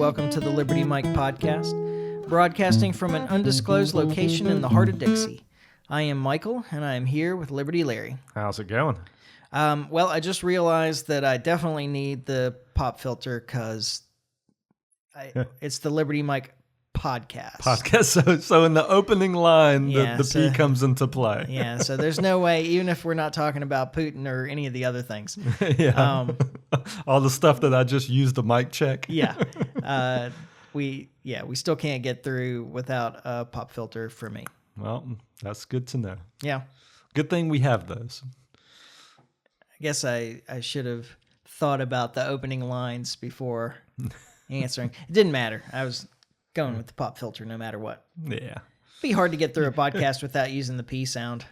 welcome to the Liberty Mike podcast, broadcasting from an undisclosed location in the heart of Dixie. I am Michael, and I am here with Liberty Larry. How's it going? Well, I just realized that I definitely need the pop filter because it's the Liberty Mike podcast. So in the opening line, Yeah, the P comes into play. Yeah, so there's no way, even if we're not talking about Putin or any of the other things. Yeah. All the stuff that I just used the mic check. Yeah. We still can't get through without a pop filter for me. Well, that's good to know. Yeah. Good thing we have those. I guess I should have thought about the opening lines before answering. It didn't matter. I was going with the pop filter no matter what. Yeah. It'd be hard to get through a podcast without using the P sound.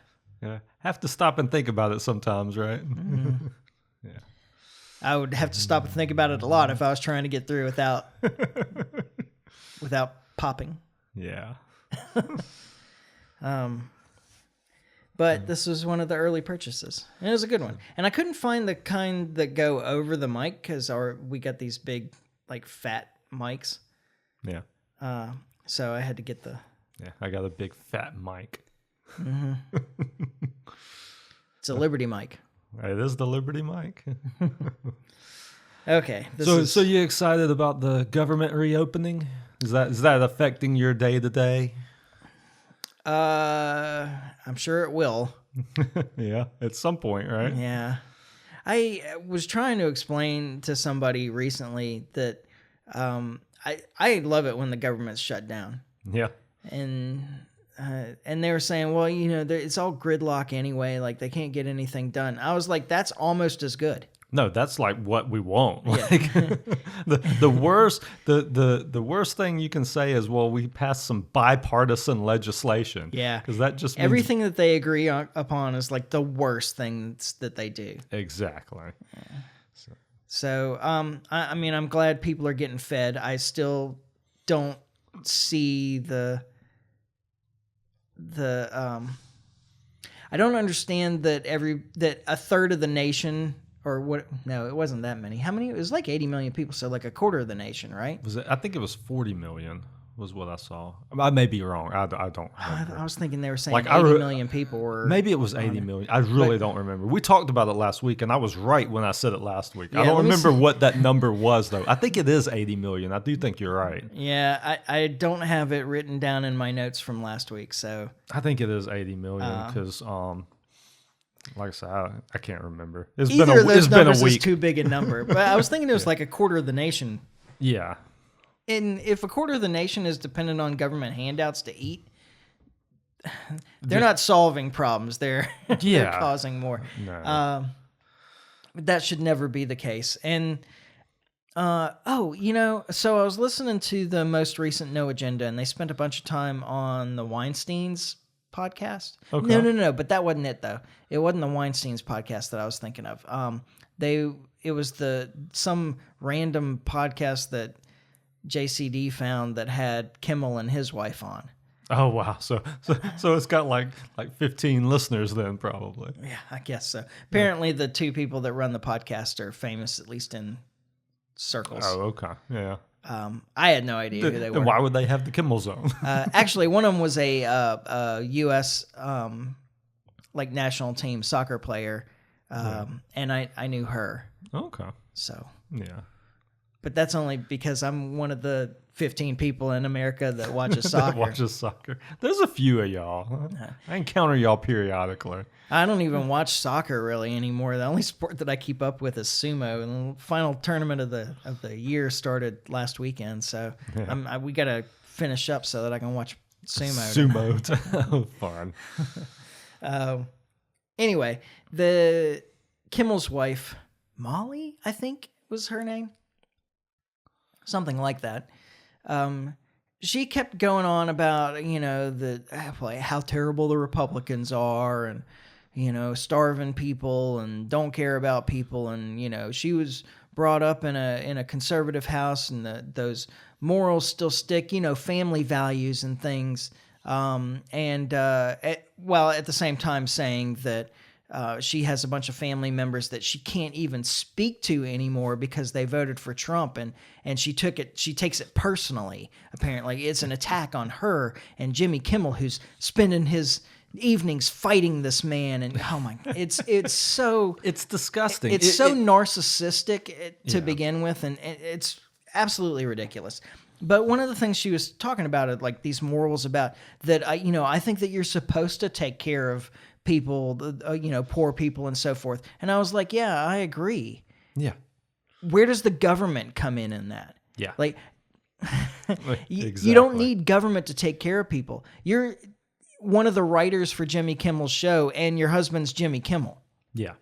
Yeah. Have to stop and think about it sometimes, right? Mm-hmm. Yeah. I would have to stop and think about it a lot if I was trying to get through without popping. Yeah. But this was one of the early purchases. And it was a good one. And I couldn't find the kind that go over the mic because we got these big, like, fat mics. Yeah. So I had to get the... Yeah, I got a big fat mic. Mm-hmm. It's a Liberty mic. It is the Liberty mic. Okay. So you excited about the government reopening? Is that affecting your day to day? I'm sure it will. Yeah, at some point, right? Yeah. I was trying to explain to somebody recently that I love it when the government's shut down. Yeah. And they were saying, well, it's all gridlock anyway. Like, they can't get anything done. I was like, that's almost as good. No, that's like what we want. Yeah. Like the worst thing you can say is, well, we passed some bipartisan legislation. Yeah, because that just means everything that they agree upon is like the worst things that they do. Exactly. Yeah. So I mean, I'm glad people are getting fed. I still don't see I don't understand that a third of the nation. Or what? No, it wasn't that many. How many? It was like 80 million people, so like a quarter of the nation, right? Was it? I think it was 40 million was what I saw. I may be wrong. I don't remember. I was thinking they were saying like 80 million people were... Maybe it was 80 million. I really don't remember. We talked about it last week, and I was right when I said it last week. Yeah, I don't remember what that number was, though. I think it is 80 million. I do think you're right. Yeah, I don't have it written down in my notes from last week, so... I think it is 80 million, because... like I said, I can't remember. It's Either been of those numbers a week. is too big a number. But I was thinking it was like a quarter of the nation. Yeah. And if a quarter of the nation is dependent on government handouts to eat, they're not solving problems. They're causing more. No. That should never be the case. And so I was listening to the most recent No Agenda, and they spent a bunch of time on the Weinstein's podcast. Okay. No, but that wasn't it though. It wasn't the Weinstein's podcast that I was thinking of. It was some random podcast that JCD found that had Kimmel and his wife on. Oh wow. So it's got like 15 listeners then probably. Yeah, I guess so. Apparently the two people that run the podcast are famous, at least in circles. Oh, okay. Yeah. I had no idea who they were. Then why would they have the Kimmel Zone? Actually, one of them was a U.S. Like national team soccer player, and I knew her. Okay. So yeah, but that's only because I'm one of the 15 people in America that watches soccer. There's a few of y'all. I encounter y'all periodically. I don't even watch soccer really anymore. The only sport that I keep up with is sumo, and the final tournament of the year started last weekend. So we got to finish up so that I can watch sumo. Fun. Anyway, the Kimmel's wife, Molly, I think was her name, something like that. She kept going on about how terrible the Republicans are, and starving people and don't care about people, and she was brought up in a conservative house, and those morals still stick, family values and things. While at the same time saying that she has a bunch of family members that she can't even speak to anymore because they voted for Trump, and she takes it personally. Apparently, it's an attack on her and Jimmy Kimmel, who's spending his evenings fighting this man. And oh my, it's so It's disgusting. It's so narcissistic to begin with, and it's absolutely ridiculous. But one of the things she was talking about, like these morals about that, I think that you're supposed to take care of people, poor people and so forth. And I was like, yeah, I agree. Yeah. Where does the government come in that? Yeah. Like, Exactly. you don't need government to take care of people. You're one of the writers for Jimmy Kimmel's show, and your husband's Jimmy Kimmel. Yeah.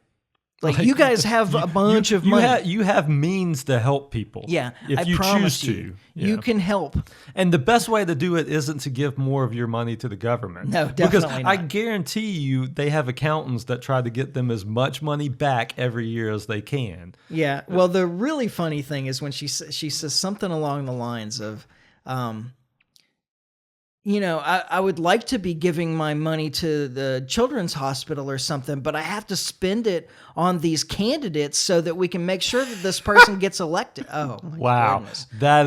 Like you guys have a bunch of money. You have means to help people. Yeah, if I you promise choose to. You can help. And the best way to do it isn't to give more of your money to the government. No, definitely because not. I guarantee you they have accountants that try to get them as much money back every year as they can. Yeah. Well, the really funny thing is when she says something along the lines of, I would like to be giving my money to the children's hospital or something, but I have to spend it on these candidates so that we can make sure that this person gets elected. Oh, my wow. goodness. That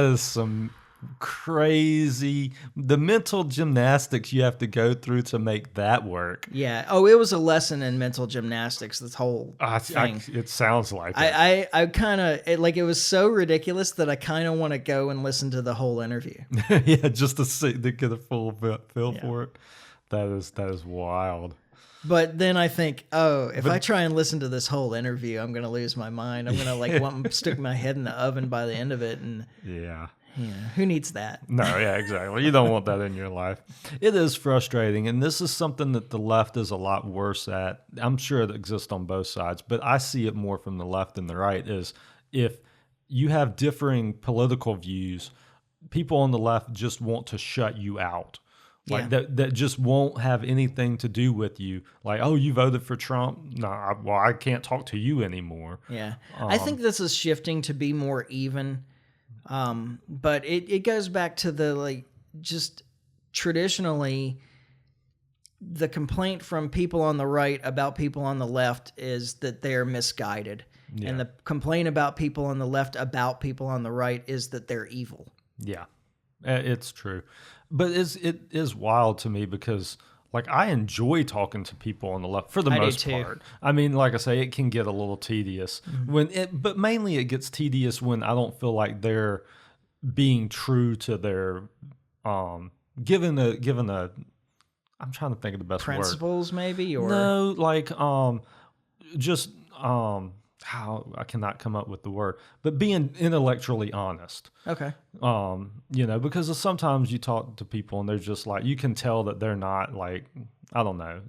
is some crazy, the mental gymnastics you have to go through to make that work. Yeah. Oh, it was a lesson in mental gymnastics, this whole thing. It sounds like it. I kind of, it was so ridiculous that I kind of want to go and listen to the whole interview. Yeah, just to get a full feel for it. That is wild. But then I think, if I try and listen to this whole interview, I'm going to lose my mind. I'm going to want to stick my head in the oven by the end of it. And yeah. Yeah, who needs that? No, yeah, exactly. You don't want that in your life. It is frustrating, and this is something that the left is a lot worse at. I'm sure it exists on both sides, but I see it more from the left than the right, is if you have differing political views, people on the left just want to shut you out. Like that just won't have anything to do with you. Like, oh, you voted for Trump? No, I can't talk to you anymore. Yeah. I think this is shifting to be more even. But it goes back to the, just traditionally, the complaint from people on the right about people on the left is that they're misguided. Yeah. And the complaint about people on the left about people on the right is that they're evil. Yeah, it's true. But it is wild to me because, I enjoy talking to people on the left for the most part. I mean, like I say, it can get a little tedious but mainly it gets tedious when I don't feel like they're being true to their given a I'm trying to think of the best principles, word. Maybe, or no, how I cannot come up with the word, but being intellectually honest. Okay. Because sometimes you talk to people and they're just you can tell that they're not I don't know,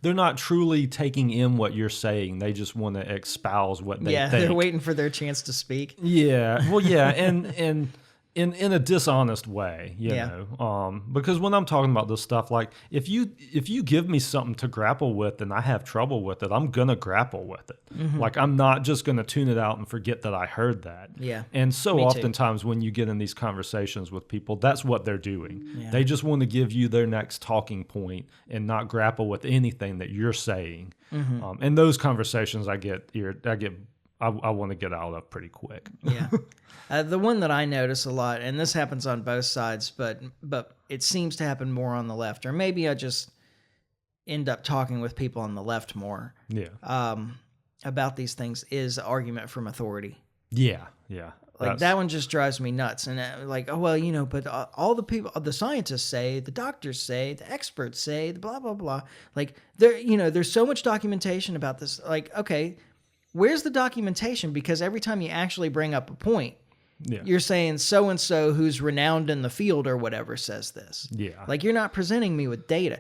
they're not truly taking in what you're saying. They just want to espouse what they think. They're waiting for their chance to speak. Yeah. Well, yeah. And in a dishonest way, you know, because when I'm talking about this stuff, if you give me something to grapple with and I have trouble with it, I'm gonna grapple with it. Mm-hmm. I'm not just gonna tune it out and forget that I heard that. Yeah. And so oftentimes when you get in these conversations with people, that's what they're doing. Yeah. They just want to give you their next talking point and not grapple with anything that you're saying. Mm-hmm. And those conversations I want to get out of pretty quick. Yeah. The one that I notice a lot, and this happens on both sides, but it seems to happen more on the left, or maybe I just end up talking with people on the left more. Yeah. About these things, is argument from authority. Yeah. Yeah. That one just drives me nuts. And but all the people, the scientists say, the doctors say, the experts say, the blah, blah, blah. There's so much documentation about this. Okay, where's the documentation? Because every time you actually bring up a point, you're saying so-and-so who's renowned in the field or whatever says this. Yeah. You're not presenting me with data.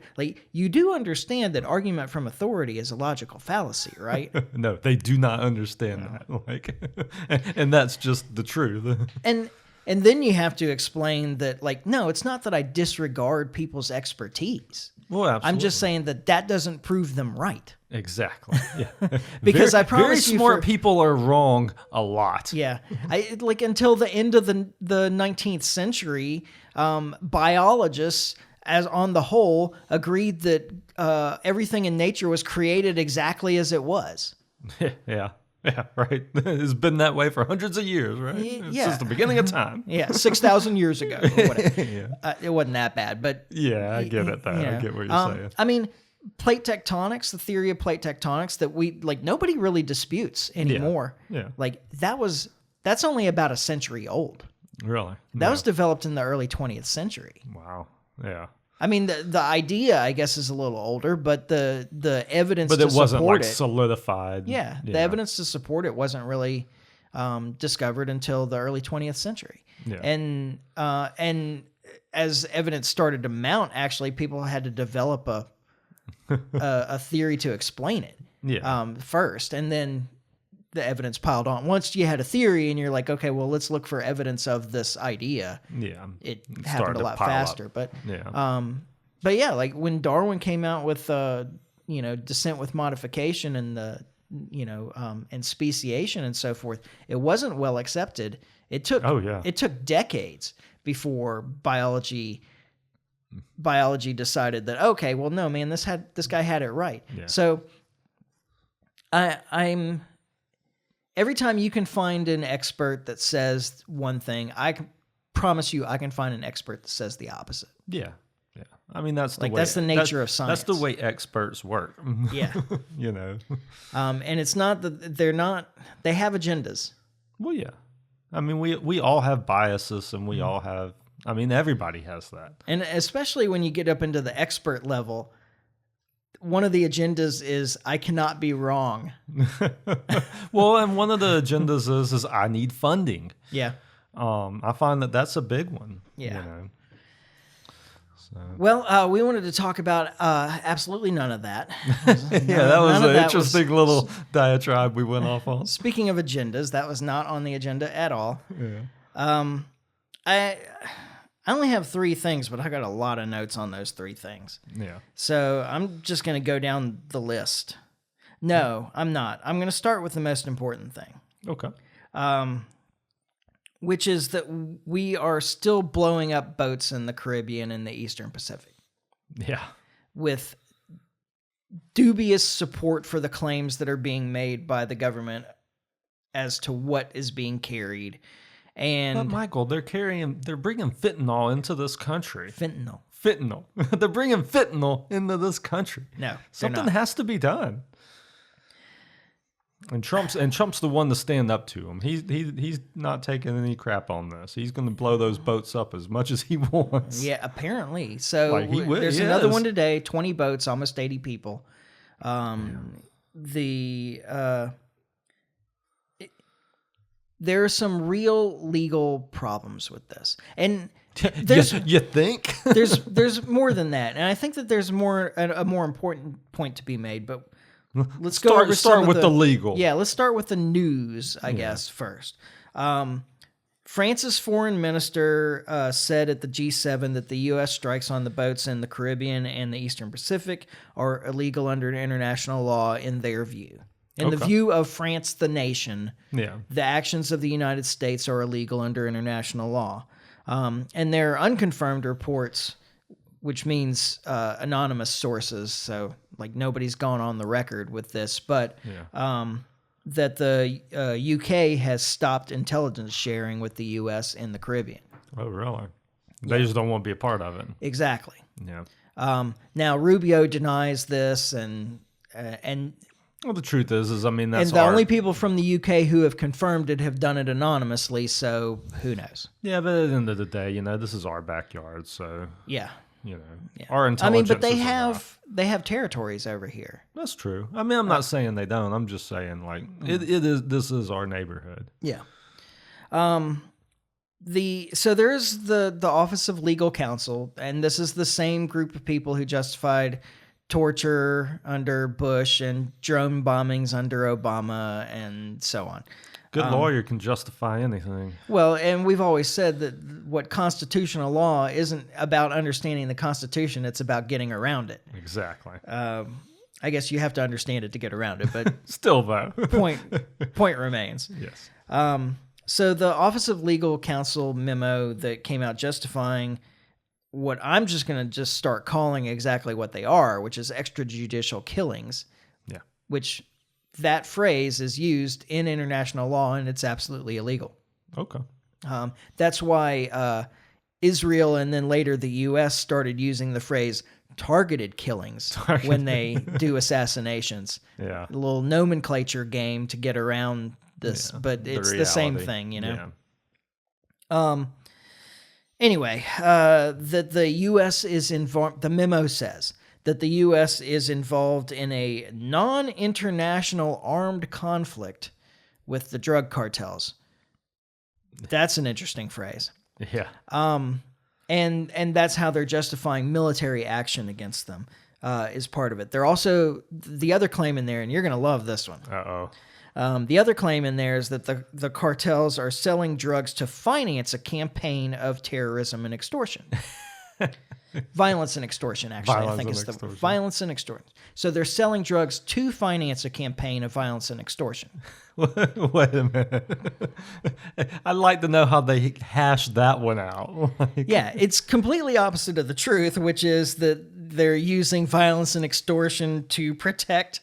You do understand that argument from authority is a logical fallacy, right? No, they do not understand that. And that's just the truth. And then you have to explain that, no, it's not that I disregard people's expertise. Well, absolutely. I'm just saying that doesn't prove them right. Exactly. Yeah. Because I promise very smart people are wrong a lot. Yeah. Until the end of the 19th century, biologists as on the whole, agreed that everything in nature was created exactly as it was. Yeah. Yeah, right. It's been that way for hundreds of years, right? Yeah. Since the beginning of time. Yeah, 6,000 years ago. Or whatever. Yeah. It wasn't that bad, but Yeah, I get it, though. you know, I get what you're saying. I mean, plate tectonics, the theory of plate tectonics that nobody really disputes anymore. Yeah. Like that's only about a century old. Really? That was developed in the early 20th century. Wow. Yeah. I mean, the idea, I guess, is a little older, but the evidence But to it wasn't support like it, solidified. yeah, the evidence to support it wasn't really discovered until the early 20th century. Yeah. And as evidence started to mount, actually, people had to develop a theory to explain it first, and then the evidence piled on. Once you had a theory and you're like, okay, well, let's look for evidence of this idea. Yeah. It happened a lot faster, but yeah, like when Darwin came out with descent with modification and and speciation and so forth, it wasn't well accepted. It took decades before biology decided that, okay, well, no, man, this guy had it right. Yeah. So I'm every time you can find an expert that says one thing, I can promise you I can find an expert that says the opposite. Yeah. Yeah. I mean, that's the way. That's the nature of science. That's the way experts work. Yeah. And it's not that they have agendas. Well, yeah. I mean, we all have biases, and we all have, I mean, everybody has that. And especially when you get up into the expert level, one of the agendas is I cannot be wrong. Well, and one of the agendas is I need funding. Yeah. I find that's a big one. Yeah. So. Well, we wanted to talk about absolutely none of that. That was an interesting little diatribe we went off on. Speaking of agendas, that was not on the agenda at all. Yeah. I only have 3 things, but I got a lot of notes on those 3 things. Yeah. So I'm just going to go down the list. No, I'm not. I'm going to start with the most important thing. Okay. Which is that we are still blowing up boats in the Caribbean and the Eastern Pacific. Yeah. With dubious support for the claims that are being made by the government as to what is being carried. And but Michael, they're bringing fentanyl into this country. Fentanyl. They're bringing fentanyl into this country. No, something has to be done. And Trump's the one to stand up to him. He's not taking any crap on this. He's going to blow those boats up as much as he wants. Yeah, apparently. So there's another one today. 20 boats, almost 80 people. There are some real legal problems with this, and you think there's more than that, and I think that there's a more important point to be made. But let's start with the legal. Yeah, let's start with the news, I guess, first. France's foreign minister said at the G7 that the U.S. strikes on the boats in the Caribbean and the Eastern Pacific are illegal under international law in their view. In the view of France, the nation, the actions of the United States are illegal under international law. And their unconfirmed reports, which means anonymous sources, so like nobody's gone on the record with this, but that the UK has stopped intelligence sharing with the U.S. in the Caribbean. Oh, really? They just don't want to be a part of it. Exactly. Yeah. Now, Rubio denies this, and well, the truth is I mean, that's and the only people from the UK who have confirmed it have done it anonymously, so who knows? Yeah, but at the end of the day, this is our backyard, so yeah, our intelligence. I mean, but they have territories over here. That's true. I mean, I'm not saying they don't. I'm just saying like it is. This is our neighborhood. Yeah. So there's the Office of Legal Counsel, and this is the same group of people who justified torture under Bush and drone bombings under Obama and so on. Good lawyer can justify anything. Well, and we've always said that what constitutional law isn't about understanding the Constitution, it's about getting around it. Exactly. I guess you have to understand it to get around it, but still though. point remains. Yes. So the Office of Legal Counsel memo that came out justifying what I'm just going to just start calling exactly what they are, which is extrajudicial killings. Yeah. Which that phrase is used in international law, and it's absolutely illegal. Okay. That's why Israel and then later the U.S. started using the phrase targeted killings when they do assassinations. Yeah. A little nomenclature game to get around this, but it's the same thing, Yeah. Anyway, that the U.S. is involved, the memo says that the U.S. is involved in a non-international armed conflict with the drug cartels. That's an interesting phrase. Yeah. And that's how they're justifying military action against them, is part of it. They're also, the other claim in there, and you're going to love this one. Uh-oh. The other claim in there is that the cartels are selling drugs to finance a campaign of terrorism and extortion. Violence and extortion, actually, I think is the word. Violence and extortion. So they're selling drugs to finance a campaign of violence and extortion. Wait a minute. I'd like to know how they hashed that one out. Yeah, it's completely opposite of the truth, which is that they're using violence and extortion to protect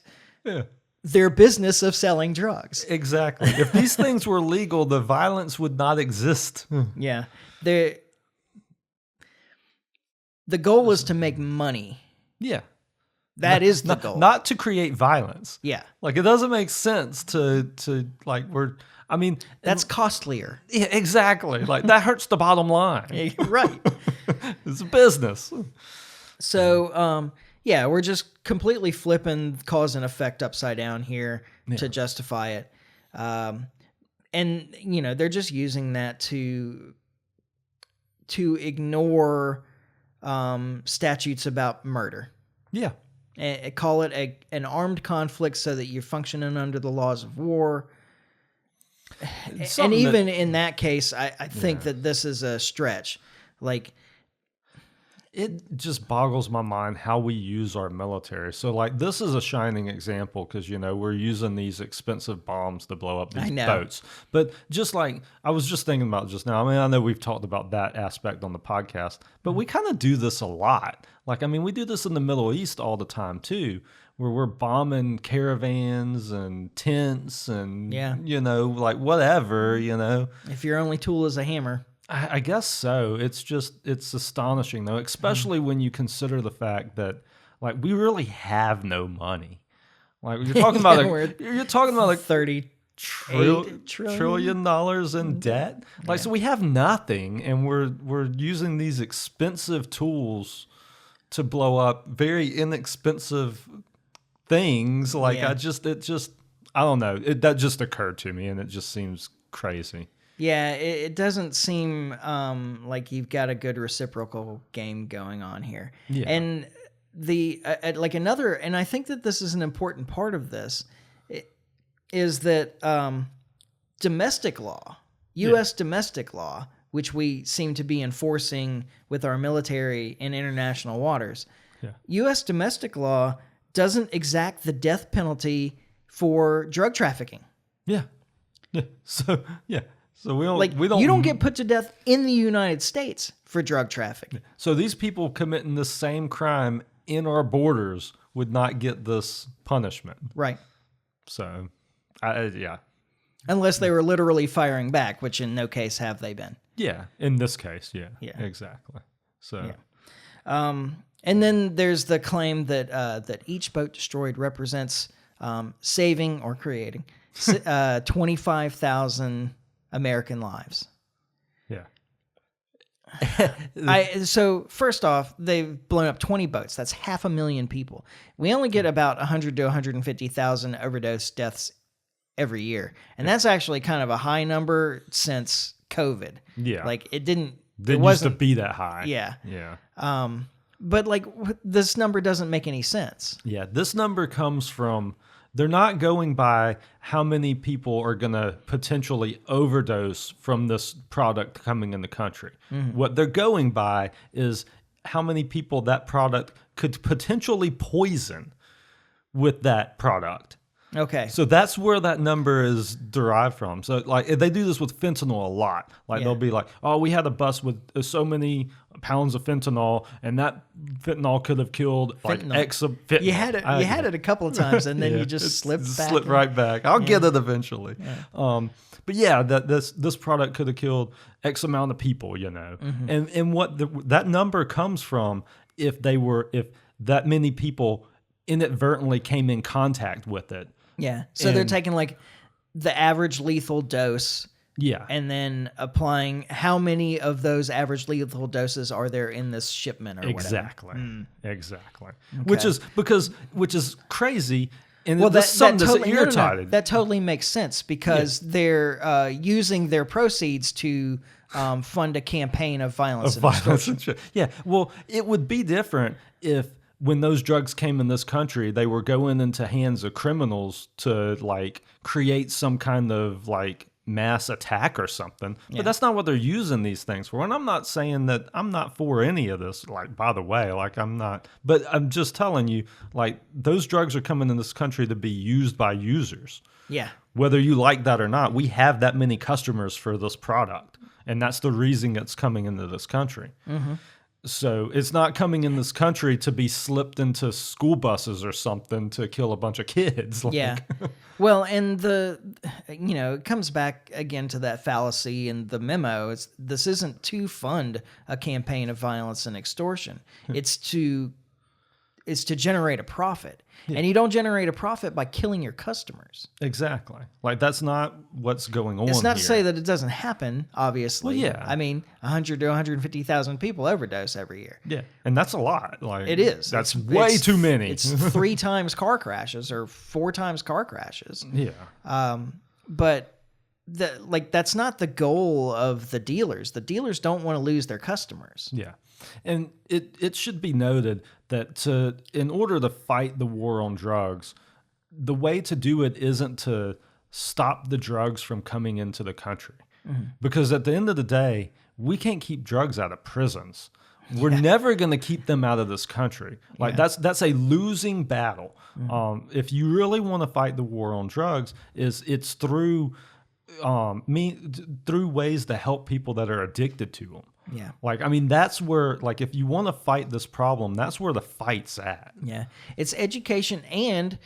their business of selling drugs. Exactly. If these things were legal, the violence would not exist. Yeah. The goal is to make money. Yeah. That is the goal. Not to create violence. Yeah. Like, it doesn't make sense to like, that's costlier. Yeah, exactly. Like, that hurts the bottom line. Right. It's a business. So, we're just completely flipping cause and effect upside down here to justify it. And, they're just using that to ignore statutes about murder. Yeah. And call it an armed conflict so that you're functioning under the laws of war. And even in that case, I think that this is a stretch. Like, it just boggles my mind how we use our military. So, like, this is a shining example because, we're using these expensive bombs to blow up these boats. But just like, I was just thinking about just now, I know we've talked about that aspect on the podcast, but we kind of do this a lot. Like, we do this in the Middle East all the time, too, where we're bombing caravans and tents and, like, whatever, If your only tool is a hammer. I guess so. It's astonishing though, especially when you consider the fact that like we really have no money. Like you're talking about like $30 trillion in debt. Like so we have nothing, and we're using these expensive tools to blow up very inexpensive things. Like I don't know. That just occurred to me, and it just seems crazy. Yeah, it doesn't seem like you've got a good reciprocal game going on here. Yeah. And and I think that this is an important part of this, is that domestic law, U.S. domestic law, which we seem to be enforcing with our military in international waters, U.S. domestic law doesn't exact the death penalty for drug trafficking. Yeah. So we don't you don't get put to death in the United States for drug trafficking. So these people committing the same crime in our borders would not get this punishment. Right. So, unless they were literally firing back, which in no case have they been. Yeah. In this case, yeah. Exactly. So. Yeah. And then there's the claim that each boat destroyed represents saving or creating 25,000 American lives. Yeah. So first off, they've blown up 20 boats. That's 500,000 people. We only get about 100 to 150,000 overdose deaths every year. And that's actually kind of a high number since COVID. Yeah. Like it didn't used to be that high. Yeah. Yeah. But like this number doesn't make any sense. Yeah. This number comes from, they're not going by how many people are going to potentially overdose from this product coming in the country. Mm-hmm. What they're going by is how many people that product could potentially poison with that product. Okay. So that's where that number is derived from. So like they do this with fentanyl a lot. Like they'll be like, oh, we had a bus with so many pounds of fentanyl, and that fentanyl could have killed like X of fentanyl. You had it a couple of times, and then you just slipped back. Slipped right back. I'll get it eventually. Yeah. But yeah, this product could have killed X amount of people, you know. And what that number comes from if that many people inadvertently came in contact with it. Yeah. So they're taking like the average lethal dose. Yeah. And then applying how many of those average lethal doses are there in this shipment or exactly. whatever. Exactly. Okay. Which is crazy. And well, that's something that's irritated. That totally makes sense because they're using their proceeds to fund a campaign of violence and extortion. Yeah. Well, it would be different if when those drugs came in this country, they were going into hands of criminals to like create some kind of like mass attack or something. But that's not what they're using these things for. And I'm not saying that I'm not for any of this, like, by the way, like I'm not, but I'm just telling you, like, those drugs are coming in this country to be used by users. Yeah. Whether you like that or not, we have that many customers for this product. And that's the reason it's coming into this country. So it's not coming in this country to be slipped into school buses or something to kill a bunch of kids. Yeah. Well, and it comes back again to that fallacy in the memo. This isn't to fund a campaign of violence and extortion. It's to generate a profit. Yeah. And you don't generate a profit by killing your customers. Exactly. Like, that's not what's going on. It's not here. to say that it doesn't happen, obviously. Well, yeah. I mean, 100 to 150,000 people overdose every year. Yeah. And that's a lot. Like, it is. That's way too many. It's 3 times car crashes or 4 times car crashes. Yeah. But that's not the goal of the dealers. The dealers don't want to lose their customers. Yeah. And it should be noted that in order to fight the war on drugs, the way to do it isn't to stop the drugs from coming into the country. Because at the end of the day, we can't keep drugs out of prisons. We're never going to keep them out of this country. Like that's a losing battle. If you really want to fight the war on drugs, it's through ways to help people that are addicted to them. Yeah. Like, I mean, that's where, like, if you want to fight this problem, that's where the fight's at. Yeah. It's education and,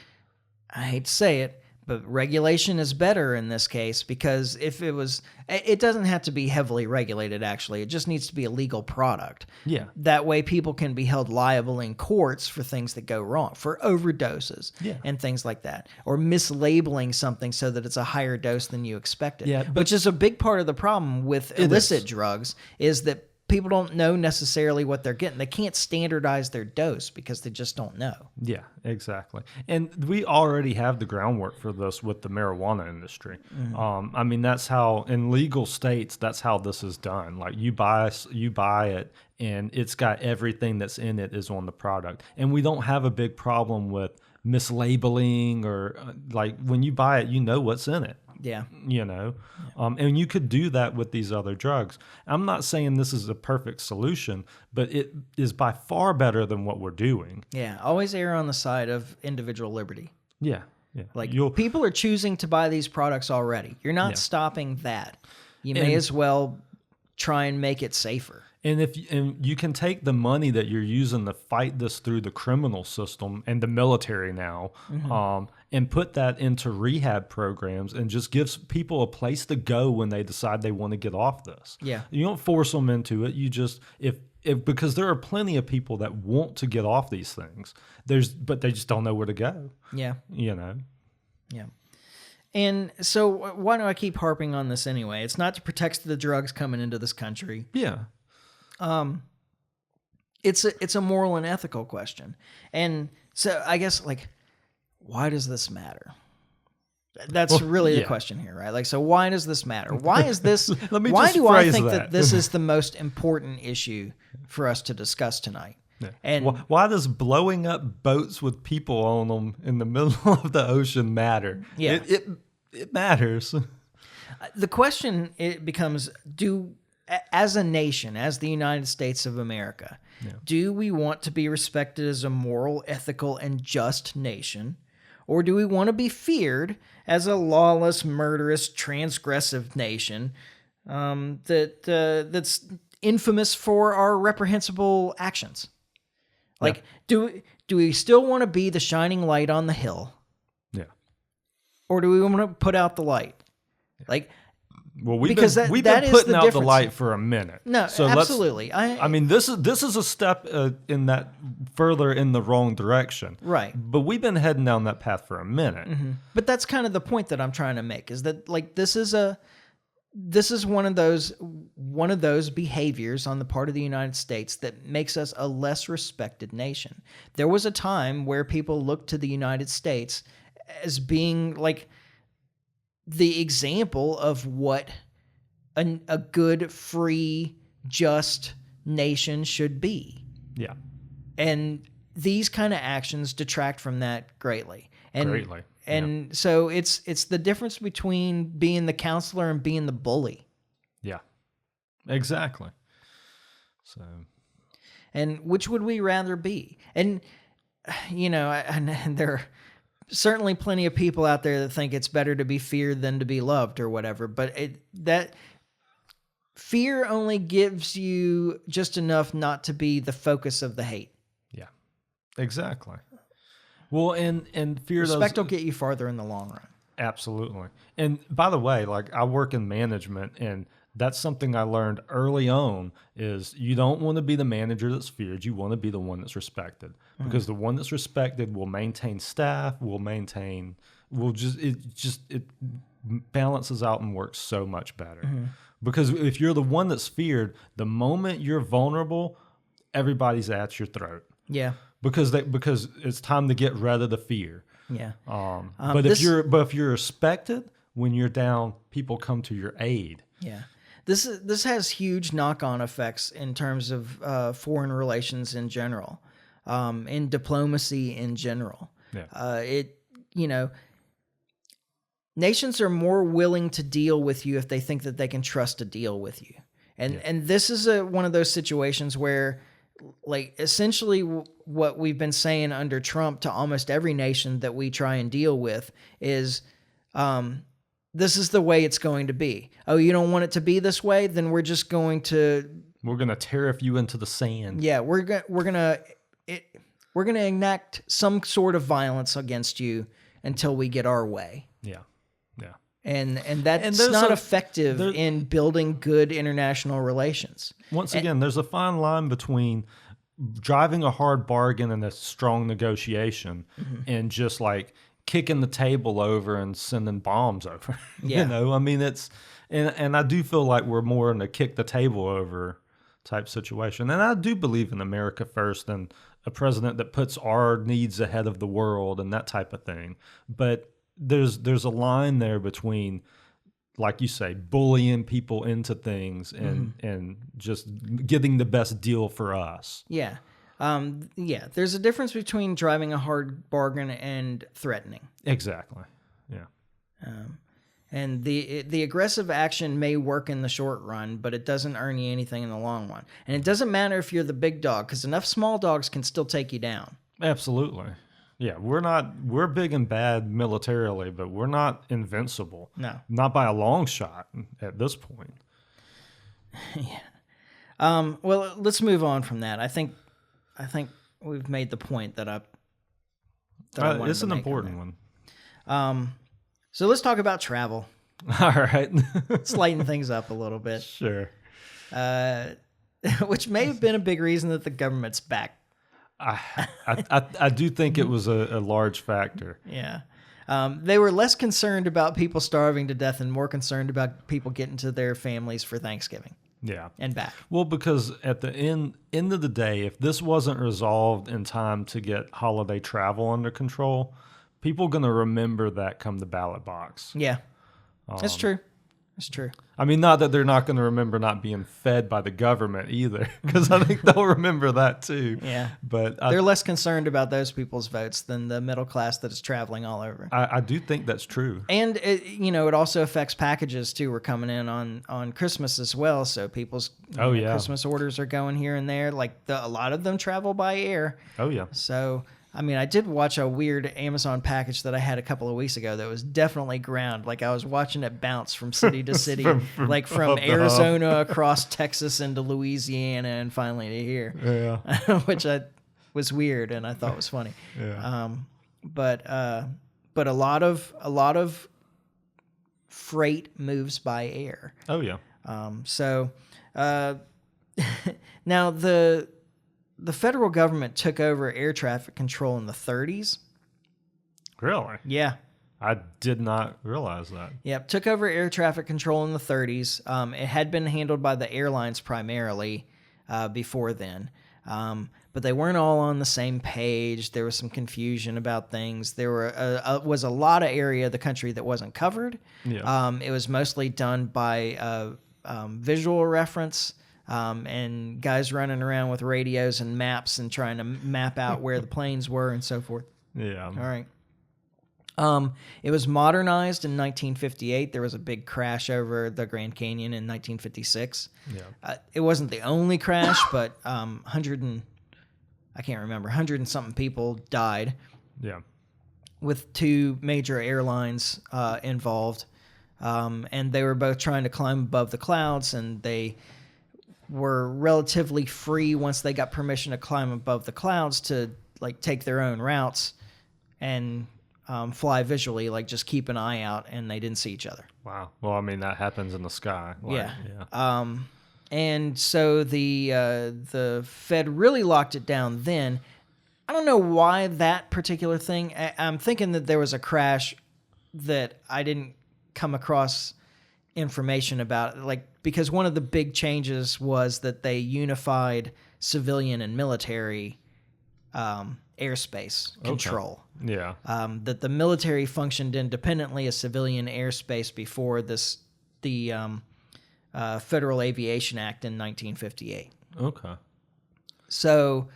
I hate to say it, but regulation is better in this case because it doesn't have to be heavily regulated, actually. It just needs to be a legal product. Yeah. That way people can be held liable in courts for things that go wrong, for overdoses and things like that, or mislabeling something so that it's a higher dose than you expected, which is a big part of the problem with illicit drugs is that people don't know necessarily what they're getting. They can't standardize their dose because they just don't know. Yeah, exactly. And we already have the groundwork for this with the marijuana industry. I mean, that's how, in legal states, that's how this is done. Like, you buy it, and it's got everything that's in it is on the product. And we don't have a big problem with mislabeling or, like, when you buy it, you know what's in it. Yeah. You know, and you could do that with these other drugs. I'm not saying this is a perfect solution, but it is by far better than what we're doing. Yeah. Always err on the side of individual liberty. Yeah. Yeah. Like, people are choosing to buy these products already. You're not stopping that. You may as well try and make it safer. And you can take the money that you're using to fight this through the criminal system and the military now, and put that into rehab programs and just gives people a place to go when they decide they want to get off this. Yeah. You don't force them into it. You just because there are plenty of people that want to get off these things. But they just don't know where to go. Yeah. You know. Yeah. And so why do I keep harping on this anyway? It's not to protect the drugs coming into this country. Yeah. It's a moral and ethical question. And so I guess, like, why does this matter? That's really the question here, right? Like, so why does this matter? Why is this? Why do I think that this is the most important issue for us to discuss tonight? Yeah. And why does blowing up boats with people on them in the middle of the ocean matter? Yeah, it matters. The question becomes: as a nation, as the United States of America, do we want to be respected as a moral, ethical, and just nation? Or do we want to be feared as a lawless, murderous, transgressive nation that's infamous for our reprehensible actions? Like, do we still want to be the shining light on the hill? Yeah. Or do we want to put out the light? Like, well, we've because been putting out the light for a minute. No, so absolutely. I mean, this is a step in that further in the wrong direction. Right. But we've been heading down that path for a minute. Mm-hmm. But that's kind of the point that I'm trying to make, is that like this is one of those behaviors on the part of the United States that makes us a less respected nation. There was a time where people looked to the United States as being like the example of what a good, free, just nation should be. Yeah. And these kind of actions detract from that greatly. And so it's the difference between being the counselor and being the bully. Yeah. Exactly. So. And which would we rather be? And, you know, and there are certainly plenty of people out there that think it's better to be feared than to be loved or whatever, but that fear only gives you just enough not to be the focus of the hate. Yeah, exactly. Well, and fear respect will get you farther in the long run. Absolutely. And by the way, like I work in management, and that's something I learned early on is you don't want to be the manager that's feared. You want to be the one that's respected, because the one that's respected will maintain staff, it balances out and works so much better. Because if you're the one that's feared, the moment you're vulnerable, everybody's at your throat. Yeah. Because it's time to get rid of the fear. Yeah. But if you're respected, when you're down, people come to your aid. Yeah. This has huge knock-on effects in terms of foreign relations in general, in diplomacy in general. Yeah. Nations are more willing to deal with you if they think that they can trust a deal with you. And this is one of those situations where, like, essentially what we've been saying under Trump to almost every nation that we try and deal with is, this is the way it's going to be. Oh, you don't want it to be this way? Then we're going to tariff you into the sand. Yeah, we're going to enact some sort of violence against you until we get our way. Yeah. Yeah. And that's not effective in building good international relations. Once again, there's a fine line between driving a hard bargain and a strong negotiation and just like kicking the table over and sending bombs over. Yeah. I mean, and I do feel like we're more in a kick the table over type situation. And I do believe in America first and a president that puts our needs ahead of the world and that type of thing. But there's a line there between, like you say, bullying people into things and just getting the best deal for us. Yeah. There's a difference between driving a hard bargain and threatening. Exactly. Yeah. And the aggressive action may work in the short run, but it doesn't earn you anything in the long run. And it doesn't matter if you're the big dog, because enough small dogs can still take you down. Absolutely. Yeah, we're big and bad militarily, but we're not invincible. No. Not by a long shot at this point. Yeah. Well, let's move on from that. I think we've made the point that I wanted it's to an make important one. So let's talk about travel. All right. Let's lighten things up a little bit. Sure. Which may have been a big reason that the government's back. I do think it was a large factor. Yeah. They were less concerned about people starving to death and more concerned about people getting to their families for Thanksgiving. Yeah. And back. Well, because at the end of the day, if this wasn't resolved in time to get holiday travel under control, people are going to remember that come the ballot box. Yeah. That's true. That's true. I mean, not that they're not going to remember not being fed by the government either, because I think they'll remember that too. Yeah. But they're less concerned about those people's votes than the middle class that is traveling all over. I do think that's true. And, it also affects packages too. We're coming in on Christmas as well. So people's Christmas orders are going here and there. Like a lot of them travel by air. Oh, yeah. So I mean, I did watch a weird Amazon package that I had a couple of weeks ago that was definitely ground. Like I was watching it bounce from city to city, like from Arizona across Texas into Louisiana and finally to here. Yeah. Which was weird and I thought was funny. Yeah. But a lot of freight moves by air. Oh yeah. Now the federal government took over air traffic control in the 30s. Really? Yeah. I did not realize that. Yep, took over air traffic control in the 30s. It had been handled by the airlines primarily before then. But they weren't all on the same page. There was some confusion about things. There was a lot of area of the country that wasn't covered. Yeah. It was mostly done by visual reference. And guys running around with radios and maps and trying to map out where the planes were and so forth. Yeah. All right. It was modernized in 1958. There was a big crash over the Grand Canyon in 1956. Yeah. It wasn't the only crash, but 100 and something people died. Yeah. With two major airlines involved. And they were both trying to climb above the clouds, and they were relatively free once they got permission to climb above the clouds to like take their own routes and fly visually, like just keep an eye out, and they didn't see each other. Wow. Well, I mean, that happens in the sky. Yeah. And so the Fed really locked it down then. I don't know why that particular thing. I'm thinking that there was a crash that I didn't come across information about, like, because one of the big changes was that they unified civilian and military airspace control. Okay. Yeah. That the military functioned independently of civilian airspace before the Federal Aviation Act in 1958. Okay. So,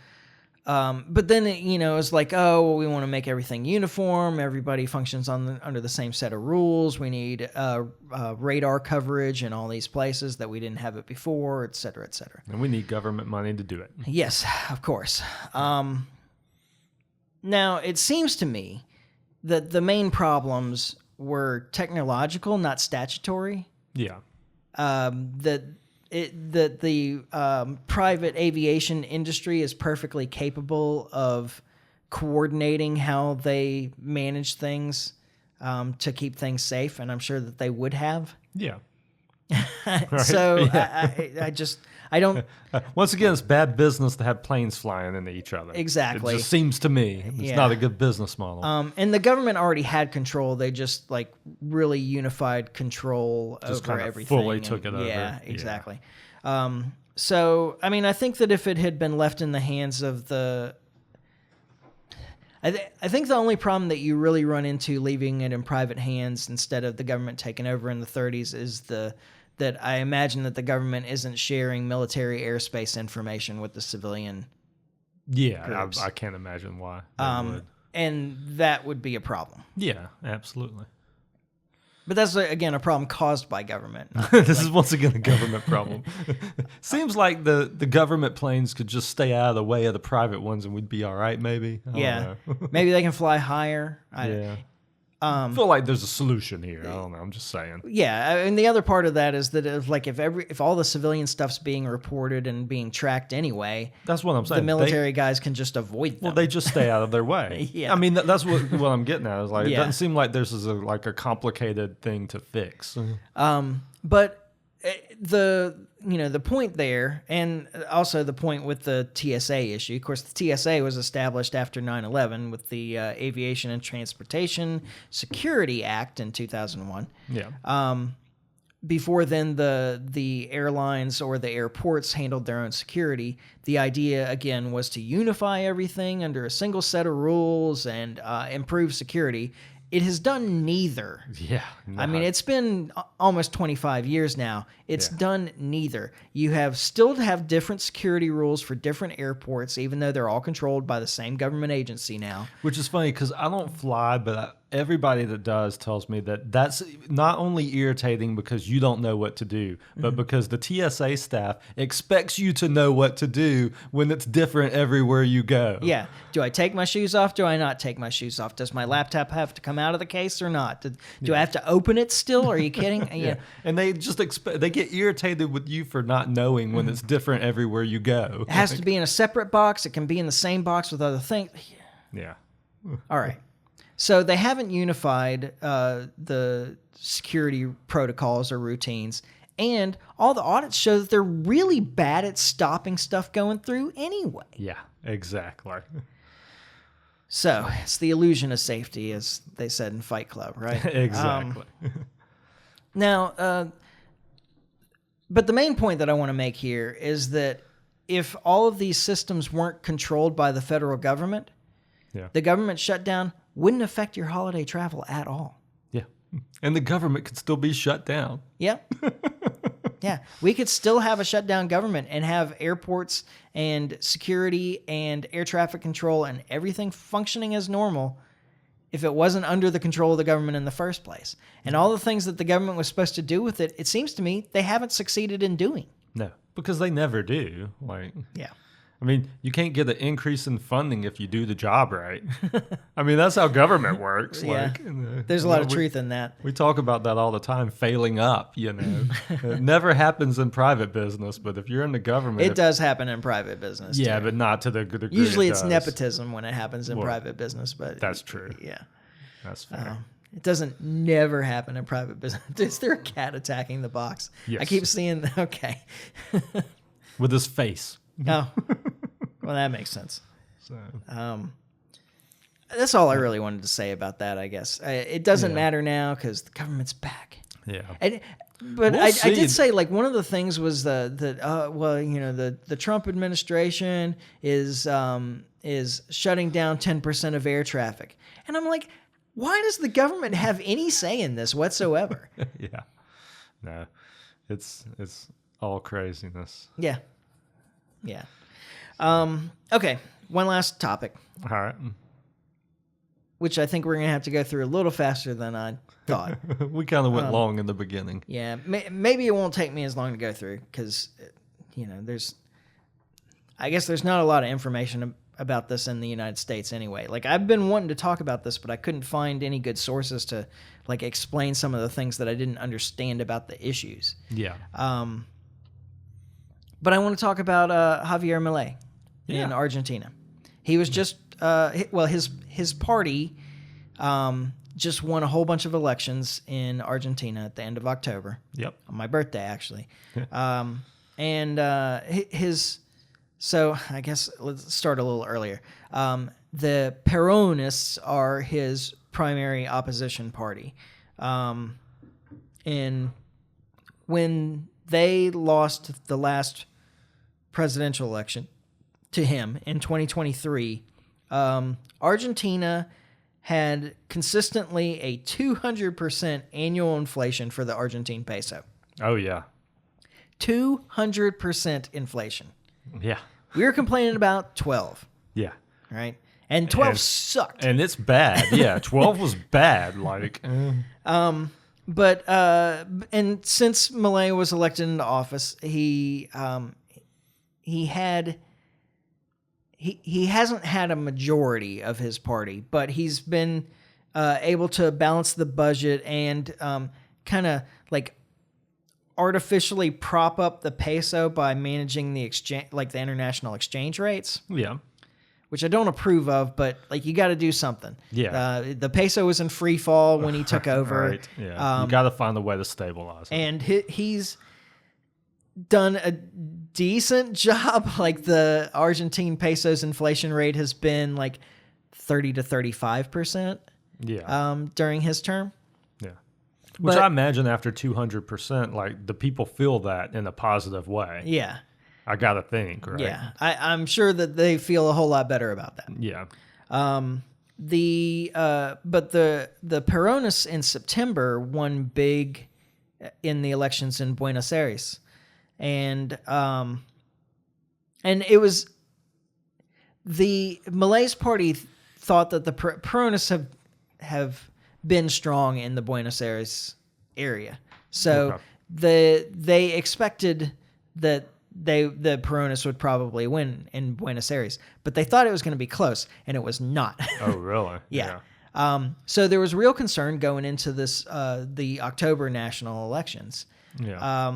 but then it was like, oh, well, we want to make everything uniform. Everybody functions under the same set of rules. We need radar coverage in all these places that we didn't have it before, et cetera, et cetera. And we need government money to do it. Yes, of course. Now, it seems to me that the main problems were technological, not statutory. Yeah. That the private aviation industry is perfectly capable of coordinating how they manage things to keep things safe, and I'm sure that they would have. Yeah. So Yeah. I don't. Once again, it's bad business to have planes flying into each other. Exactly. It just seems to me it's not a good business model. And the government already had control. They just like really unified control just over kind of everything. fully took it over. Yeah, exactly. So, I mean, I think that if it had been left in the hands of the... I think the only problem that you really run into leaving it in private hands instead of the government taking over in the 30s is that I imagine that the government isn't sharing military airspace information with the civilian groups. I can't imagine why they would. And that would be a problem. Yeah, absolutely. But that's, again, a problem caused by government. This is once again a government problem. Seems like the government planes could just stay out of the way of the private ones and we'd be all right, maybe. I don't know. Maybe they can fly higher. I feel like there's a solution here. I don't know. I'm just saying. Yeah, and the other part of that is that if all the civilian stuff's being reported and being tracked anyway, that's what I'm saying. The military guys can just avoid them. Well, they just stay out of their way. Yeah. I mean, that's what I'm getting at. Is like Yeah. it doesn't seem like this is a complicated thing to fix. But the point there, and also the point with the TSA issue. Of course, the TSA was established after 9/11 with the Aviation and Transportation Security Act in 2001. Yeah. Before then, the airlines or the airports handled their own security. The idea, again, was to unify everything under a single set of rules and improve security. It has done neither. Yeah. I mean, it's been almost 25 years now. It's done neither. You still have different security rules for different airports, even though they're all controlled by the same government agency now. Which is funny because I don't fly, but everybody that does tells me that that's not only irritating because you don't know what to do, but because the TSA staff expects you to know what to do when it's different everywhere you go. Yeah. Do I take my shoes off? Do I not take my shoes off? Does my laptop have to come out of the case or not? Do I have to open it still? Are you kidding? Yeah. And they just they get irritated with you for not knowing when it's different everywhere you go. It has to be in a separate box. It can be in the same box with other things. Yeah. All right. So they haven't unified the security protocols or routines, and all the audits show that they're really bad at stopping stuff going through anyway. Yeah, exactly. So it's the illusion of safety, as they said in Fight Club, right? Exactly. Now, but the main point that I want to make here is that if all of these systems weren't controlled by the federal government, the government shutdown wouldn't affect your holiday travel at all. Yeah. And the government could still be shut down. Yep. Yeah. We could still have a shutdown government and have airports and security and air traffic control and everything functioning as normal if it wasn't under the control of the government in the first place. And all the things that the government was supposed to do with it, it seems to me they haven't succeeded in doing. No, because they never do. Yeah. I mean, you can't get an increase in funding if you do the job right. I mean, that's how government works. Yeah. There's a lot of truth in that. We talk about that all the time, failing up, It never happens in private business, but if you're in the government... It does happen in private business, Yeah, too. But not to the degree Usually it it's does. nepotism when it happens in private business, but... That's true. Yeah. That's fair. It doesn't never happen in private business. Is there a cat attacking the box? Yes. I keep seeing... Okay. With his face. Oh. Well, that makes sense. So. That's all I really wanted to say about that, I guess. It doesn't matter now because the government's back. Yeah. But I did say, like, one of the things was the Trump administration is shutting down 10% of air traffic. And I'm like, why does the government have any say in this whatsoever? Yeah. No. It's all craziness. Yeah. Yeah. Okay, one last topic. All right. Which I think we're going to have to go through a little faster than I thought. We kind of went long in the beginning. Yeah, maybe it won't take me as long to go through because, I guess there's not a lot of information about this in the United States anyway. Like, I've been wanting to talk about this, but I couldn't find any good sources to, like, explain some of the things that I didn't understand about the issues. Yeah. But I want to talk about Javier Milei in Argentina. He was just his party just won a whole bunch of elections in Argentina at the end of October. Yep. On my birthday, actually. So I guess let's start a little earlier. The Peronists are his primary opposition party. And when they lost the last presidential election to him in 2023, Argentina had consistently a 200% annual inflation for the Argentine peso. Oh, yeah. 200% inflation. Yeah. We were complaining about 12. Yeah. Right? And 12 sucked. And it's bad. Yeah, 12 was bad. But since Milei was elected into office, he hasn't had a majority of his party, but he's been able to balance the budget and kind of like artificially prop up the peso by managing the exchange, like the international exchange rates. Yeah. Which I don't approve of, but like you got to do something. Yeah. The peso was in free fall when he took over. Right. Yeah. You got to find a way to stabilize it. And he's done a decent job. Like the Argentine peso's inflation rate has been like 30 to 35%. Yeah. During his term. Yeah. Which I imagine after 200%, like the people feel that in a positive way. Yeah. I got to think, right? Yeah. I'm sure that they feel a whole lot better about that. Yeah. But the Peronists in September won big in the elections in Buenos Aires. And it was the Milei's party thought that the Peronists have been strong in the Buenos Aires area. So Okay. they expected that the Peronists would probably win in Buenos Aires, but they thought it was going to be close, and it was not. Oh, really? Yeah. So there was real concern going into this the October national elections. Yeah.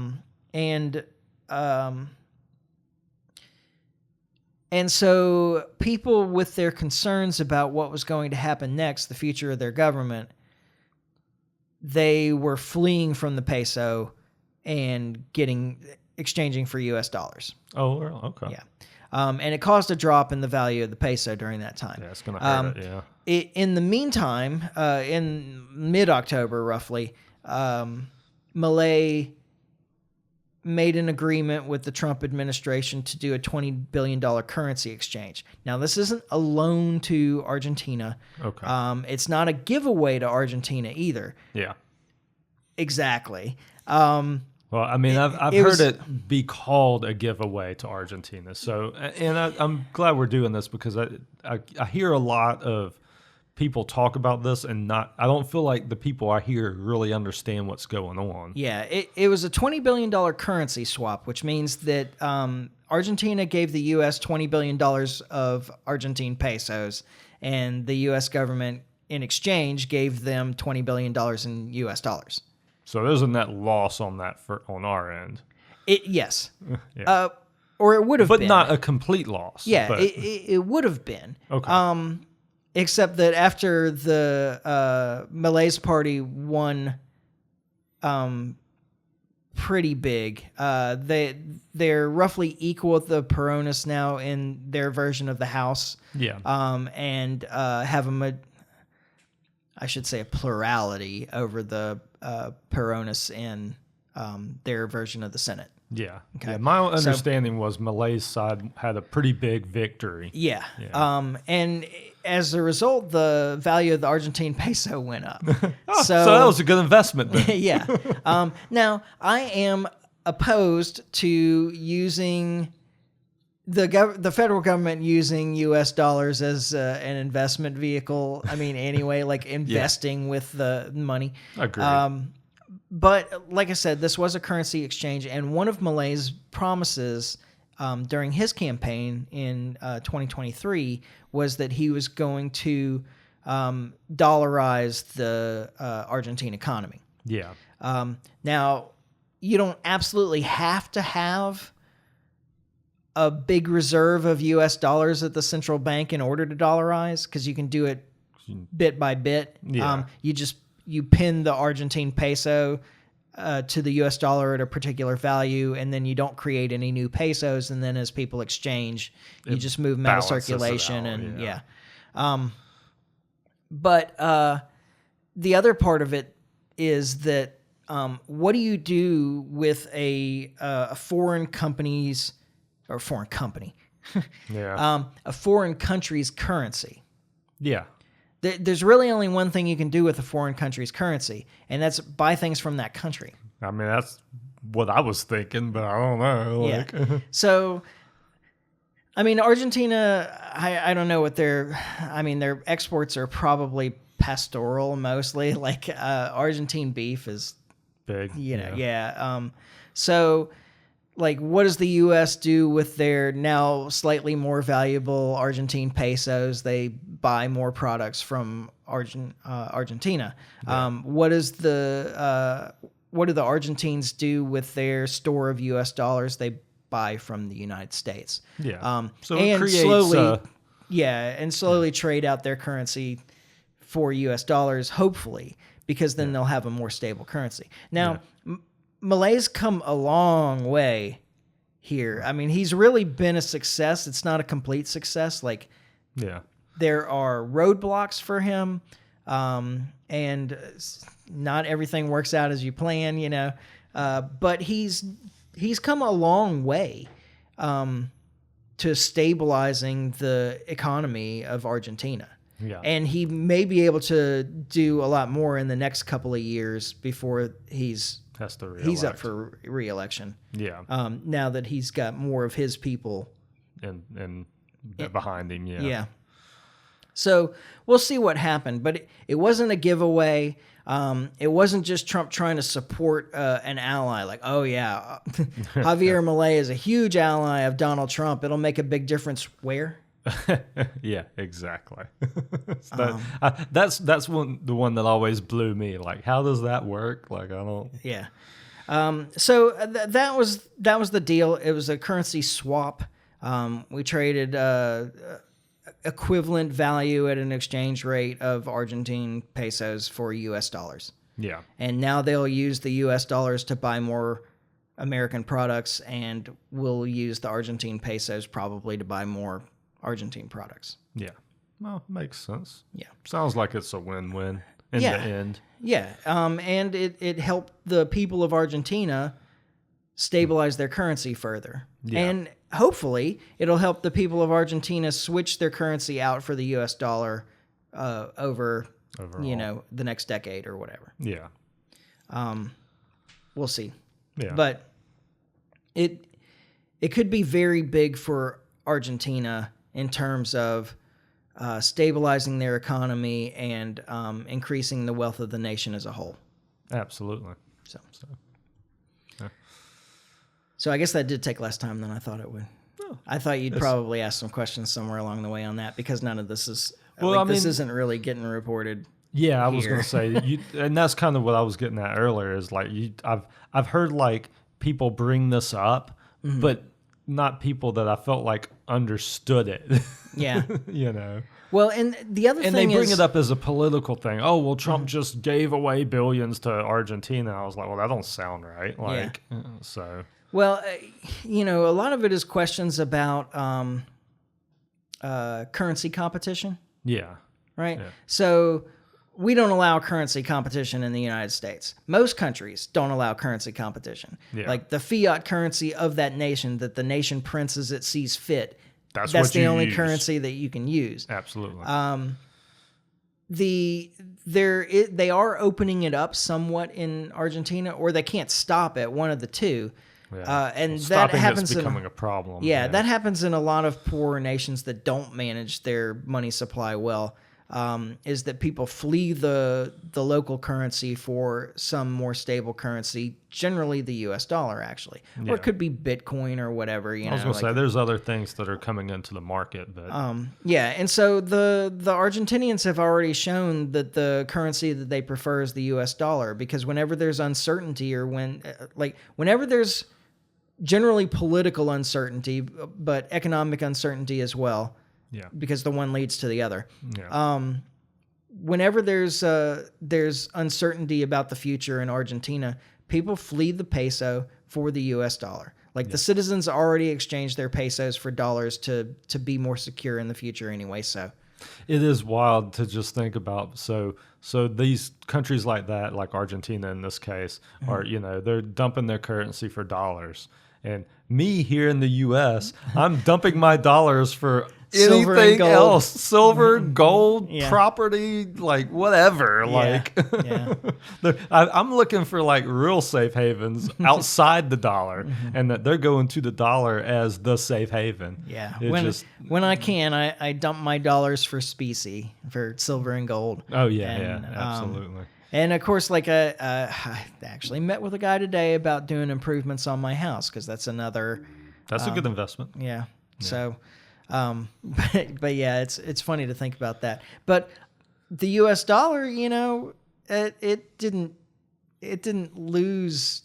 And so people with their concerns about what was going to happen next, the future of their government, they were fleeing from the peso and exchanging for U.S. dollars. Oh, really? Okay. Yeah. And it caused a drop in the value of the peso during that time. Yeah, it's going to hurt it, yeah. In the meantime, in mid-October, roughly, Milei made an agreement with the Trump administration to do a $20 billion currency exchange. Now, this isn't a loan to Argentina. Okay. It's not a giveaway to Argentina either. Yeah. Exactly. Well, I mean, I've heard it be called a giveaway to Argentina. So, and I'm glad we're doing this because I hear a lot of people talk about this, and I don't feel like the people I hear really understand what's going on. Yeah, it was a $20 billion currency swap, which means that Argentina gave the U.S. $20 billion of Argentine pesos, and the U.S. government, in exchange, gave them $20 billion in U.S. dollars. So there's a net loss on that on our end. Yes. Yeah. Or it would have been. But not a complete loss. Yeah, but. it would have been. Okay. Except that after the Malay's party won pretty big, they're roughly equal with the Peronists now in their version of the House. Yeah. And have I should say a plurality over the Peronists in their version of the Senate. Yeah. Okay. Yeah. My understanding was Malay's side had a pretty big victory. Yeah. And as a result, the value of the Argentine peso went up. So that was a good investment then. Yeah. Now, I am opposed to using the federal government using U.S. dollars as an investment vehicle. I mean, anyway, like investing with the money. Agreed. But like I said, this was a currency exchange, and one of Malay's promises during his campaign in 2023 was that he was going to dollarize the Argentine economy. Yeah. Now, you don't absolutely have to have a big reserve of U.S. dollars at the central bank in order to dollarize, because you can do it bit by bit. Yeah. You pin the Argentine peso to the U.S. dollar at a particular value, and then you don't create any new pesos. And then as people exchange, you just move them out of circulation. But the other part of it is that what do you do with a foreign country's currency? Yeah. There's really only one thing you can do with a foreign country's currency, and that's buy things from that country. I mean, that's what I was thinking, but I don't know. Yeah. So, I mean, Argentina, I don't know what their exports are probably pastoral mostly. Like Argentine beef is big. So, like, what does the U.S. do with their now slightly more valuable Argentine pesos? They buy more products from Argentina. Yeah. What do the Argentines do with their store of U.S. dollars? They buy from the United States. Yeah. So and it creates slowly trade out their currency for U.S. dollars, hopefully, because then they'll have a more stable currency. Now, Malay's come a long way here. I mean, he's really been a success. It's not a complete success. Like, there are roadblocks for him, and not everything works out as you plan, but he's come a long way to stabilizing the economy of Argentina. Yeah. And he may be able to do a lot more in the next couple of years before he's up for re-election. Yeah. Now that he's got more of his people and behind him. Yeah. Yeah. So we'll see what happened, but it wasn't a giveaway. It wasn't just Trump trying to support an ally. Like, oh yeah, Javier Milei is a huge ally of Donald Trump. It'll make a big difference. Where? Yeah, exactly. That's the one that always blew me. Like, how does that work? Like, I don't. Yeah. So that was the deal. It was a currency swap. We traded equivalent value at an exchange rate of Argentine pesos for U.S. dollars. Yeah. And now they'll use the U.S. dollars to buy more American products, and we'll use the Argentine pesos probably to buy more Argentine products. Yeah. Well, makes sense. Yeah. Sounds like it's a win-win in the end. Yeah. And it helped the people of Argentina stabilize their currency further. Yeah. And hopefully it'll help the people of Argentina switch their currency out for the U.S. dollar over Overall. The next decade or whatever. Yeah. We'll see. Yeah. But it could be very big for Argentina in terms of stabilizing their economy and increasing the wealth of the nation as a whole. Absolutely. So I guess that did take less time than I thought it would. Oh, I thought you'd probably ask some questions somewhere along the way on that because none of this is this isn't really getting reported. Yeah, I was going to say, and that's kind of what I was getting at earlier. Is like I've heard like people bring this up, but not people that I felt like understood it. Yeah, Well, and the other thing is... And they bring it up as a political thing. Oh, well, Trump just gave away billions to Argentina. I was like, well, that don't sound right. Like, so... Well, a lot of it is questions about currency competition. Yeah. Right? Yeah. So we don't allow currency competition in the United States. Most countries don't allow currency competition. Yeah. Like the fiat currency of that nation that the nation prints as it sees fit. That's what the only currency that you can use. Absolutely. They are opening it up somewhat in Argentina, or they can't stop it. One of the two. Yeah. And that happens becoming a problem. Yeah, that happens in a lot of poor nations that don't manage their money supply well. Is that people flee the local currency for some more stable currency, generally the U.S. dollar, actually, or it could be Bitcoin or whatever. I was going to say there's other things that are coming into the market, but and so the Argentinians have already shown that the currency that they prefer is the U.S. dollar, because whenever there's uncertainty or whenever there's generally political uncertainty, but economic uncertainty as well. Yeah, because the one leads to the other. Yeah. Whenever there's uncertainty about the future in Argentina, people flee the peso for the U.S. dollar. Like the citizens already exchanged their pesos for dollars to be more secure in the future anyway. So it is wild to just think about. So these countries like that, like Argentina in this case, are they're dumping their currency for dollars. And me here in the U.S., I'm dumping my dollars for anything else, silver, gold, property, like whatever. I'm looking for like real safe havens outside the dollar, and that they're going to the dollar as the safe haven. Yeah, when I can, I dump my dollars for specie, for silver and gold. Oh yeah, absolutely. And of course, I actually met with a guy today about doing improvements on my house, because that's another. That's a good investment. Yeah. So, but yeah, it's funny to think about that. But the U.S. dollar, it didn't lose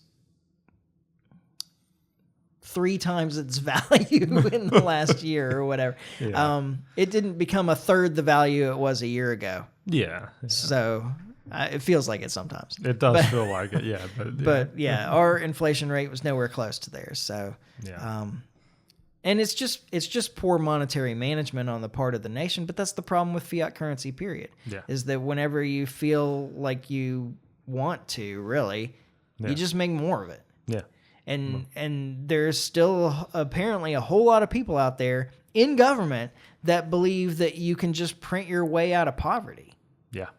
3 times its value in the last year or whatever. Yeah. It didn't become a third the value it was a year ago. Yeah. So. It feels like it sometimes. It does feel like it, yeah. But our inflation rate was nowhere close to theirs. So, and it's just poor monetary management on the part of the nation. But that's the problem with fiat currency. Period. Yeah. Is that whenever you feel like you want to, really, you just make more of it. Yeah. And there's still apparently a whole lot of people out there in government that believe that you can just print your way out of poverty. Yeah.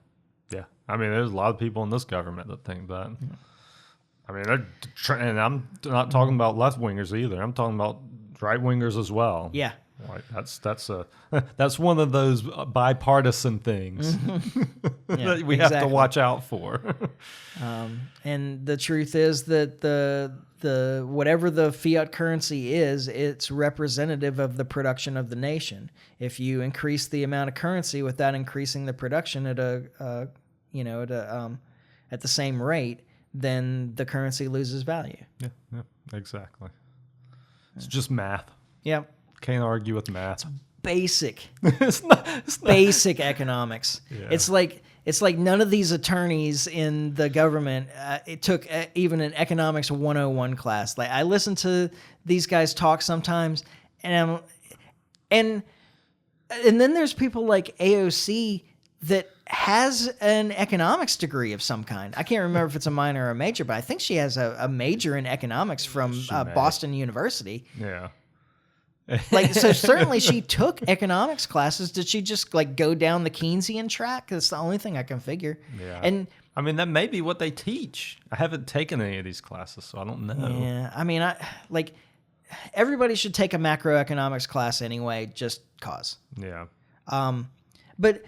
Yeah. I mean, there's a lot of people in this government that think that. I mean, and I'm not talking about left wingers either. I'm talking about right wingers as well. Yeah. Right. That's one of those bipartisan things Yeah, that we have to watch out for. And the truth is that the whatever the fiat currency is, it's representative of the production of the nation. If you increase the amount of currency without increasing the production at at the same rate, then the currency loses value. Yeah, exactly. It's just math. Yep. Can't argue with math. Basic. it's not. Basic economics. Yeah. It's like none of these attorneys in the government it took even an economics 101 class. Like I listen to these guys talk sometimes, and then there's people like AOC that has an economics degree of some kind. I can't remember if it's a minor or a major, but I think she has a major in economics from Boston University. Yeah. Like, so certainly she took economics classes. Did she just like go down the Keynesian track? That's the only thing I can figure. Yeah. And I mean, that may be what they teach. I haven't taken any of these classes, so I don't know. yeah, I mean, everybody should take a macroeconomics class anyway, just cause. Yeah. But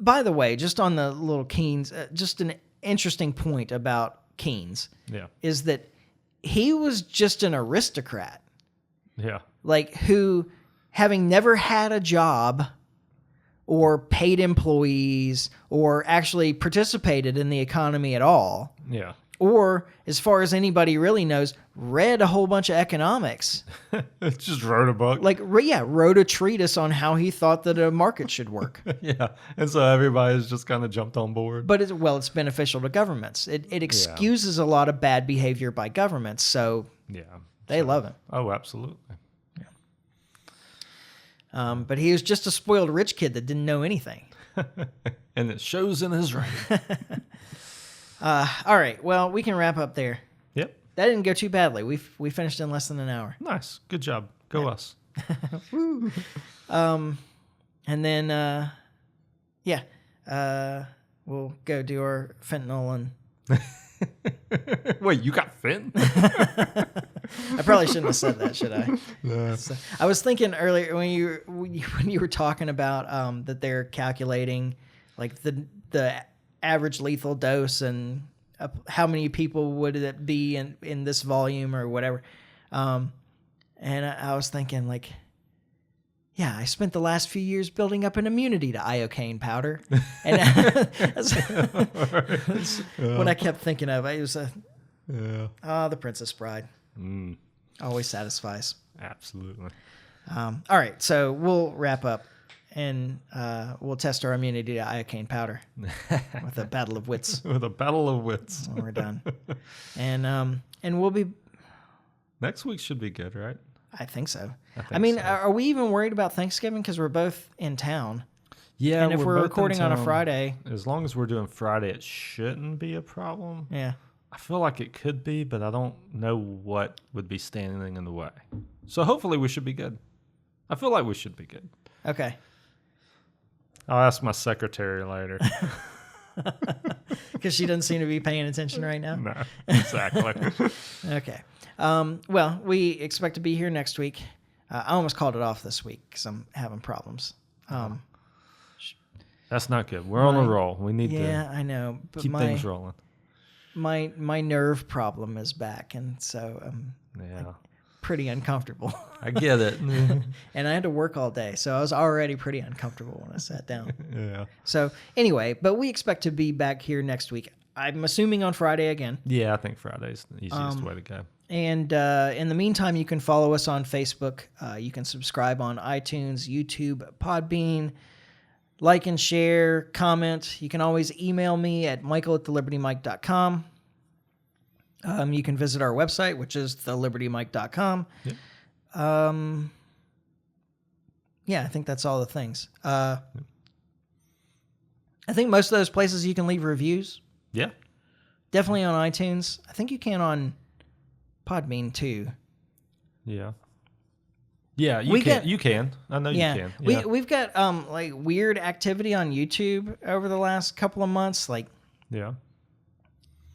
by the way, just on the little Keynes, just an interesting point about Keynes is that he was just an aristocrat. Yeah. Like who, having never had a job or paid employees or actually participated in the economy at all. Yeah. Or, as far as anybody really knows, read a whole bunch of economics. Just wrote a book. Like, wrote a treatise on how he thought that a market should work. Yeah. And so everybody's just kind of jumped on board. But it's beneficial to governments. It excuses a lot of bad behavior by governments. So they love him. Oh, absolutely. But he was just a spoiled rich kid that didn't know anything. And it shows in his writing. All right. Well, we can wrap up there. Yep. That didn't go too badly. We finished in less than an hour. Nice. Good job. Go us. Woo. And then, we'll go do our fentanyl and... Wait, you got fentanyl? I probably shouldn't have said that, should I? No. So, I was thinking earlier when you were talking about that they're calculating like the average lethal dose and how many people would it be in this volume or whatever, and I was thinking like, yeah, I spent the last few years building up an immunity to iocane powder, and that's what I kept thinking of. It was the Princess Bride. Always satisfies. Absolutely. All right, so we'll wrap up, and we'll test our immunity to iocane powder with a battle of wits. With a battle of wits. When we're done, and we'll be. Next week should be good, right? I think so. I mean, are we even worried about Thanksgiving because we're both in town? Yeah, and if we're recording on a Friday, as long as we're doing Friday, it shouldn't be a problem. Yeah. I feel like it could be, but I don't know what would be standing in the way. So hopefully we should be good. I feel like we should be good. Okay. I'll ask my secretary later. Because she doesn't seem to be paying attention right now? No, exactly. Okay. Well, we expect to be here next week. I almost called it off this week because I'm having problems. That's not good. We're on a roll. We need to I know, but keep things rolling. My nerve problem is back, and so I'm pretty uncomfortable. I get it. And I had to work all day, so I was already pretty uncomfortable when I sat down. Yeah. So anyway, but we expect to be back here next week. I'm assuming on Friday again. Yeah, I think Friday's the easiest way to go. And in the meantime, you can follow us on Facebook. You can subscribe on iTunes, YouTube, Podbean. Like and share, comment. You can always email me at michael@thelibertymike.com. You can visit our website, which is thelibertymike.com. Yep. Yeah, I think that's all the things. I think most of those places you can leave reviews. Yeah. Definitely on iTunes. I think you can on Podbean too. Yeah. Yeah, you can. I know you can. Yeah. We've got like weird activity on YouTube over the last couple of months. Like,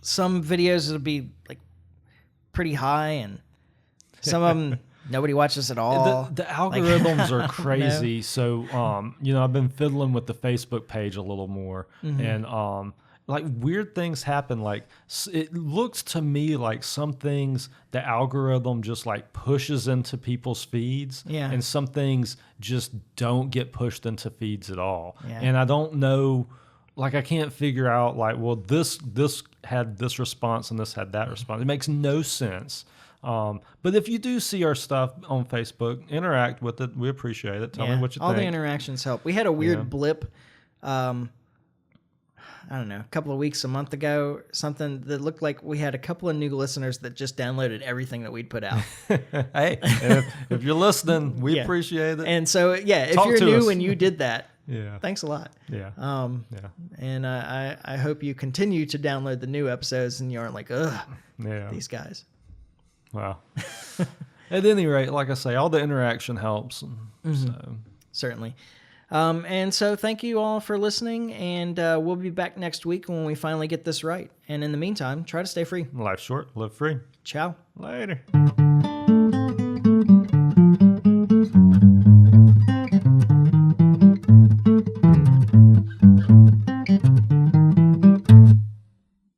some videos will be like pretty high, and some of them Nobody watches at all. The algorithms are crazy. No. So, I've been fiddling with the Facebook page a little more, and like weird things happen. Like it looks to me like some things the algorithm just like pushes into people's feeds, and some things just don't get pushed into feeds at all. Yeah. And I don't know, like I can't figure out like, well, this had this response and this had that response. It makes no sense. But if you do see our stuff on Facebook, interact with it. We appreciate it. Tell me what you think. All the interactions help. We had a weird blip. I don't know, a couple of weeks, a month ago, something that looked like we had a couple of new listeners that just downloaded everything that we'd put out. Hey, if you're listening, we appreciate it. And so, if you're new and you did that, thanks a lot. Yeah. And I hope you continue to download the new episodes and you aren't like, ugh, these guys. Wow. At any rate, like I say, all the interaction helps. So. Certainly. And so thank you all for listening, and we'll be back next week when we finally get this right. And in the meantime, try to stay free. Life's short, live free. Ciao. Later.